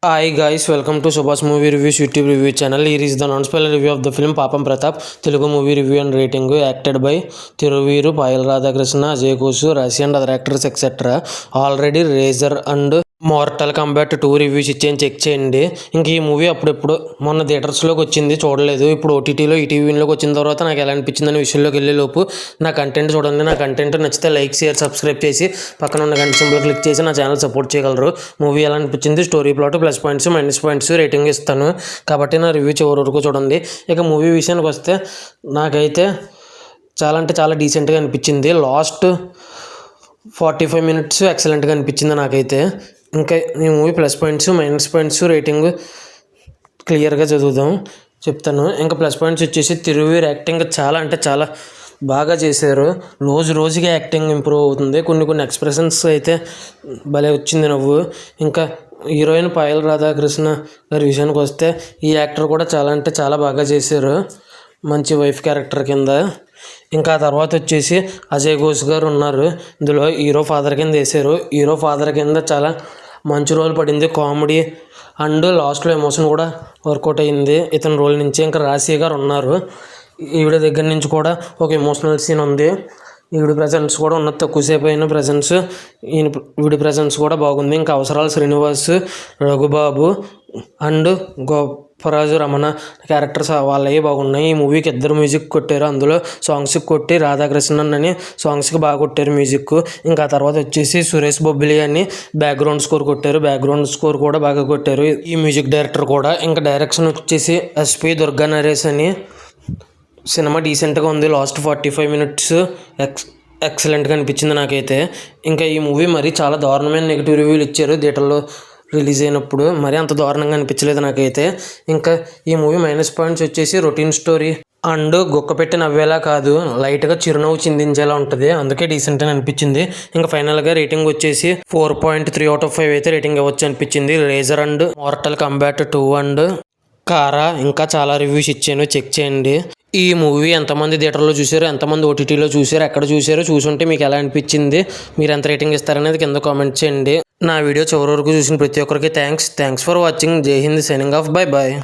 Hi guys, welcome to Subhash Movie Reviews YouTube review channel. Here is the non-spoiler review of the film Papam Pratap, Telugu movie review and rating, acted by Thiruviru, Payal Radhakrishna, Ajay Kosu, Rasi and other actors etc. Already Razor and mortal Kombat 2 reviews ఇచ్చాను, check చేయండి. ఇంక ఈ movie అప్పుడెప్పుడు మొన్న థియేటర్స్లోకి వచ్చింది, చూడలేదు. ఇప్పుడు ఓటీటీలో ఈటీవీలోకి వచ్చిన తర్వాత నాకు ఎలా అనిపించింది అనే విషయంలోకి వెళ్ళే లోపు నా కంటెంట్ చూడండి. నా కంటెంట్ నచ్చితే లైక్, షేర్, సబ్స్క్రైబ్ చేసి పక్కన ఉన్న గంట సింబల్ క్లిక్ చేసి నా ఛానల్ సపోర్ట్ చేయగలరు. మూవీ ఎలా అనిపించింది, story plot, plus points, minus points rating ఇస్తాను. కాబట్టి నా రివ్యూ చివరి వరకు చూడండి. ఇక మూవీ విషయానికి వస్తే నాకైతే చాలా అంటే చాలా డీసెంట్గా అనిపించింది. లాస్ట్ 45 మినిట్స్ ఎక్సలెంట్గా అనిపించింది నాకైతే. ఇంకా ఈ movie plus points, minus points rating క్లియర్గా చెప్తాను. ఇంకా ప్లస్ పాయింట్స్ వచ్చేసి తిరువీర్ యాక్టింగ్ చాలా అంటే చాలా బాగా చేశారు. రోజుకి యాక్టింగ్ ఇంప్రూవ్ అవుతుంది. కొన్ని ఎక్స్ప్రెషన్స్ అయితే భలే వచ్చింది నవ్వు. ఇంకా హీరోయిన్ పాయల్ రాధాకృష్ణ గారి విషయానికి వస్తే ఈ యాక్టర్ కూడా చాలా అంటే చాలా బాగా చేశారు, మంచి వైఫ్ క్యారెక్టర్ కింద. ఇంకా ఆ తర్వాత వచ్చేసి అజయ్ ఘోష్ గారు ఉన్నారు. ఇందులో హీరో ఫాదర్ కింద వేశారు. హీరో ఫాదర్ కింద చాలా మంచి రోల్ పడింది, కామెడీ అండ్ లాస్ట్లో ఎమోషన్ కూడా వర్కౌట్ అయ్యింది ఇతని రోల్ నుంచి. ఇంకా రాశి గారు ఉన్నారు. ఈవిడ దగ్గర నుంచి కూడా ఒక ఎమోషనల్ సీన్ ఉంది. ఈవిడ ప్రజెన్స్ కూడా ఉన్నది తక్కువసేపు అయిన ప్రజెన్స్, ఈవిడ ప్రజెన్స్ కూడా బాగుంది. ఇంకా అవసరాలు శ్రీనివాస్, రఘుబాబు అండ్ గోపరాజు రమణ క్యారెక్టర్స్ వాళ్ళవి బాగున్నాయి. ఈ మూవీకి 2 మ్యూజిక్ కొట్టారు. అందులో సాంగ్స్కి కొట్టి రాధాకృష్ణన్ అని సాంగ్స్కి బాగా కొట్టారు మ్యూజిక్. ఇంకా ఆ తర్వాత వచ్చేసి సురేష్ బొబ్బిలి అని బ్యాక్గ్రౌండ్ స్కోర్ కొట్టారు. బ్యాక్గ్రౌండ్ స్కోర్ కూడా బాగా కొట్టారు ఈ మ్యూజిక్ డైరెక్టర్ కూడా. ఇంకా డైరెక్షన్ వచ్చేసి ఎస్పి దుర్గా నరేష్ అని. సినిమా డీసెంట్గా ఉంది. లాస్ట్ 45 మినిట్స్ ఎక్సలెంట్గా అనిపించింది నాకైతే. ఇంకా ఈ మూవీ మరి చాలా దారుణమైన నెగిటివ్ రివ్యూలు ఇచ్చారు థియేటర్లో రిలీజ్ అయినప్పుడు. మరి అంత దారుణంగా అనిపించలేదు నాకైతే. ఇంకా ఈ మూవీ మైనస్ పాయింట్స్ వచ్చేసి రొటీన్ స్టోరీ అండ్ గుక్క పెట్టి నవ్వేలా కాదు, లైట్గా చిరునవ్వు చిందించేలా ఉంటుంది. అందుకే డీసెంట్ అని అనిపించింది. ఇంకా ఫైనల్గా రేటింగ్ వచ్చేసి 4.3/5 అయితే రేటింగ్ ఇవ్వచ్చు అనిపించింది. Razor and Mortal Kombat 2 and కారా ఇంకా చాలా రివ్యూస్ ఇచ్చాను, చెక్ చేయండి. ఈ మూవీ ఎంతమంది థియేటర్లో చూసారు, ఎంతమంది ఓటీటీలో చూసారు, ఎక్కడ చూసారో చూసుంటే మీకు ఎలా అనిపించింది, మీరు ఎంత రేటింగ్ ఇస్తారనేది కింద కామెంట్ చేయండి. నా వీడియో చివరి వరకు చూసిన ప్రతి ఒక్కరికి thanks for watching. Jai Hind, signing off, bye bye.